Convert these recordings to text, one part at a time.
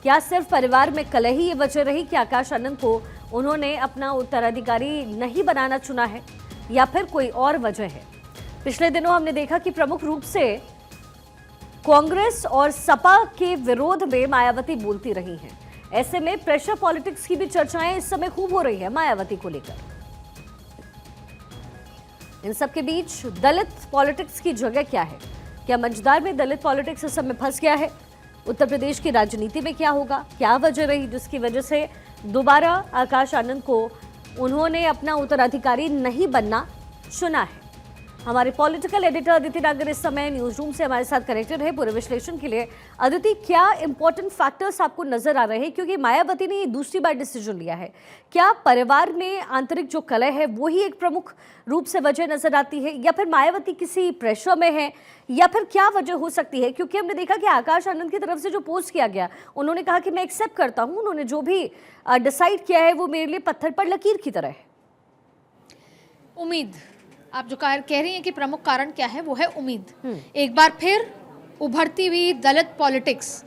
क्या सिर्फ परिवार में कलह ही ये वजह रही कि आकाश आनंद को उन्होंने अपना उत्तराधिकारी नहीं बनाना चुना है, या फिर कोई और वजह है? पिछले दिनों हमने देखा कि प्रमुख रूप से कांग्रेस और सपा के विरोध में मायावती बोलती रही हैं। ऐसे में प्रेशर पॉलिटिक्स की भी चर्चाएं इस समय खूब हो रही है मायावती को लेकर। इन सब के बीच दलित पॉलिटिक्स की जगह क्या है? क्या मंझदार में दलित पॉलिटिक्स इस समय फंस गया है? उत्तर प्रदेश की राजनीति में क्या होगा? क्या वजह रही जिसकी वजह से दोबारा आकाश आनंद को उन्होंने अपना उत्तराधिकारी नहीं बनना चुना है? हमारे पॉलिटिकल एडिटर अदिति नागर इस समय न्यूज रूम से हमारे साथ कनेक्टेड है पूरे विश्लेषण के लिए। अदिति, क्या इंपॉर्टेंट फैक्टर्स आपको नजर आ रहे हैं, क्योंकि मायावती ने ये दूसरी बार डिसीजन लिया है? क्या परिवार में आंतरिक जो कलह है वो ही एक प्रमुख रूप से वजह नजर आती है, या फिर मायावती किसी प्रेशर में है, या फिर क्या वजह हो सकती है? क्योंकि हमने देखा कि आकाश आनंद की तरफ से जो पोस्ट किया गया, उन्होंने कहा कि मैं एक्सेप्ट करता हूं, उन्होंने जो भी डिसाइड किया है वो मेरे लिए पत्थर पर लकीर की तरह है। उम्मीद, आप जो कह रही हैं कि प्रमुख कारण क्या है, वो है उम्मीद। एक बार फिर उभरती हुई दलित पॉलिटिक्स।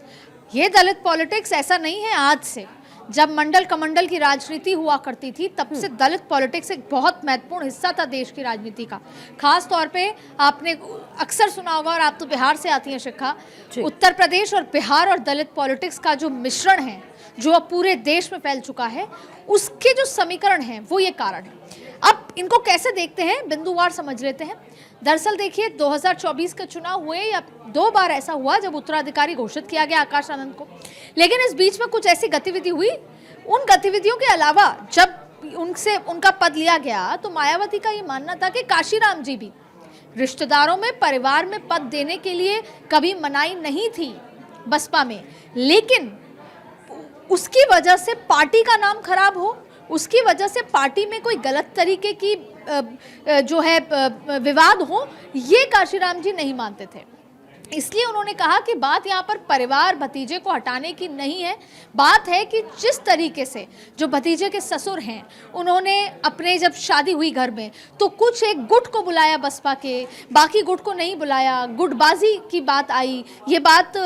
ये दलित पॉलिटिक्स ऐसा नहीं है आज से, जब मंडल कमंडल की राजनीति हुआ करती थी तब से दलित पॉलिटिक्स एक बहुत महत्वपूर्ण हिस्सा था देश की राजनीति का। खास तौर पे आपने अक्सर सुना होगा, और आप तो बिहार से आती हैं शिखा, उत्तर प्रदेश और बिहार और दलित पॉलिटिक्स का जो मिश्रण है, जो अब पूरे देश में फैल चुका है, उसके जो समीकरण हैं वो ये कारण है। अब इनको कैसे देखते हैं, बिंदुवार समझ लेते हैं। दरअसल देखिए, 2024 के चुनाव हुए या 2 बार ऐसा हुआ जब उत्तराधिकारी घोषित किया गया आकाश आनंद को, लेकिन इस बीच में कुछ ऐसी गतिविधि हुई, उन गतिविधियों के अलावा जब उनसे उनका पद लिया गया तो मायावती का ये मानना था कि काशीराम जी भी रिश्तेदारों में, परिवार में पद देने के लिए कभी मनाही नहीं थी बसपा में, लेकिन उसकी वजह से पार्टी का नाम खराब हो, उसकी वजह से पार्टी में कोई गलत तरीके की जो है विवाद हो, ये काशीराम जी नहीं मानते थे। इसलिए उन्होंने कहा कि बात यहाँ पर परिवार भतीजे को हटाने की नहीं है, बात है कि जिस तरीके से जो भतीजे के ससुर हैं, उन्होंने अपने जब शादी हुई घर में तो कुछ एक गुट को बुलाया बसपा के, बाकी गुट को नहीं बुलाया, गुटबाजी की बात आई, ये बात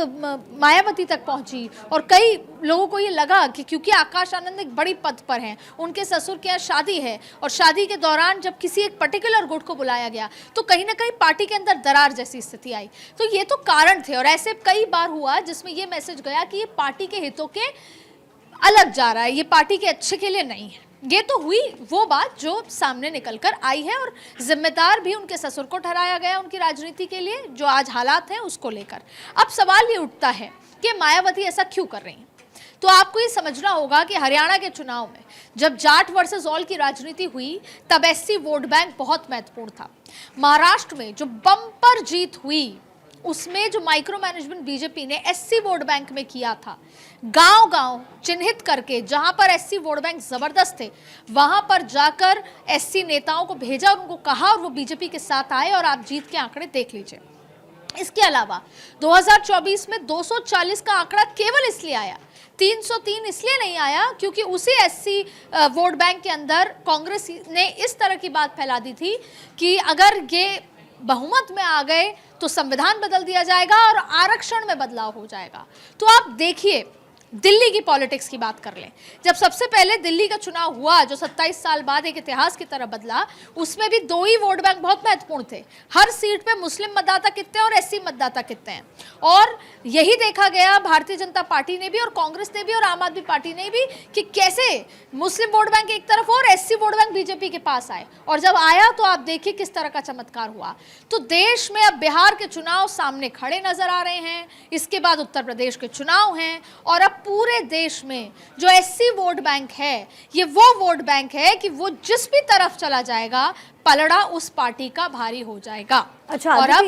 मायावती तक पहुंची और कई लोगों को ये लगा कि क्योंकि आकाश आनंद एक बड़ी पद पर हैं, उनके ससुर के यहाँ शादी है, और शादी के दौरान जब किसी एक पर्टिकुलर गुट को बुलाया गया तो कहीं ना कहीं पार्टी के अंदर दरार जैसी स्थिति आई। तो ये तो कारण थे, और ऐसे कई बार हुआ जिसमें ये मैसेज गया कि ये पार्टी के हितों के अलग जा रहा है, ये पार्टी के अच्छे के लिए नहीं है। ये तो हुई वो बात जो सामने निकलकर आई है, और जिम्मेदार भी उनके ससुर को ठहराया गया उनकी राजनीति के लिए, जो आज हालात हैं उसको लेकर। अब सवाल ये उठता है कि मायावती ऐसा क्यों कर रही हैं? तो आपको ये समझना होगा कि हरियाणा के चुनाव में जब जाट वर्सेस ऑल की राजनीति हुई तब एससी वोट बैंक बहुत महत्वपूर्ण था। महाराष्ट्र में जो बम्पर जीत हुई उसमें जो माइक्रो मैनेजमेंट बीजेपी ने एससी वोट बैंक में किया था, गांव-गांव चिन्हित करके जहां पर एससी वोट बैंक जबरदस्त थे वहां पर जाकर एससी नेताओं को भेजा, उनको कहा, और वो बीजेपी के साथ आए, और आप जीत के आंकड़े देख लीजिए। इसके अलावा 2024 में 240 का आंकड़ा केवल इसलिए आया, 303 इसलिए नहीं आया क्योंकि उसी एससी वोट बैंक के अंदर कांग्रेस ने इस तरह की बात फैला दी थी कि अगर ये बहुमत में आ गए तो संविधान बदल दिया जाएगा और आरक्षण में बदलाव हो जाएगा। तो आप देखिए, दिल्ली की पॉलिटिक्स की बात कर लें, जब सबसे पहले दिल्ली का चुनाव हुआ जो 27 साल बाद एक इतिहास की तरह बदला, उसमें भी 2 ही वोट बैंक बहुत महत्वपूर्ण थे। हर सीट पे मुस्लिम मतदाता कितने और एससी मतदाता कितने हैं, और यही देखा गया भारतीय जनता पार्टी ने भी और कांग्रेस ने भी और आम आदमी पार्टी ने भी कि कैसे मुस्लिम वोट बैंक एक तरफ और एससी वोट बैंक बीजेपी के पास आए, और जब आया तो आप देखिए किस तरह का चमत्कार हुआ। तो देश में अब बिहार के चुनाव सामने खड़े नजर आ रहे हैं, इसके बाद उत्तर प्रदेश के चुनाव हैं, और अब पूरे देश में जो एससी वोट बैंक है, ये वो वोट बैंक है कि वो जिस भी तरफ चला जाएगा पलड़ा उस पार्टी का भारी हो जाएगा। अच्छा, और अब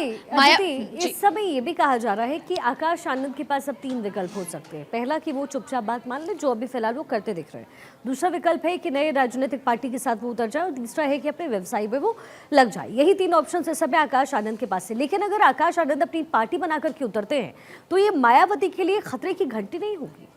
इस समय ये भी कहा जा रहा है कि आकाश आनंद के पास अब 3 विकल्प हो सकते हैं। पहला कि वो चुपचाप बात मान ले, जो अभी फिलहाल वो करते दिख रहे हैं। दूसरा विकल्प है कि नए राजनीतिक पार्टी के साथ वो उतर जाए, और तीसरा है कि अपने व्यवसाय में वो लग जाए। यही 3 ऑप्शन इस समय आकाश आनंद के पास है। लेकिन अगर आकाश आनंद अपनी पार्टी बनाकर के उतरते हैं तो ये मायावती के लिए खतरे की घंटी नहीं होगी?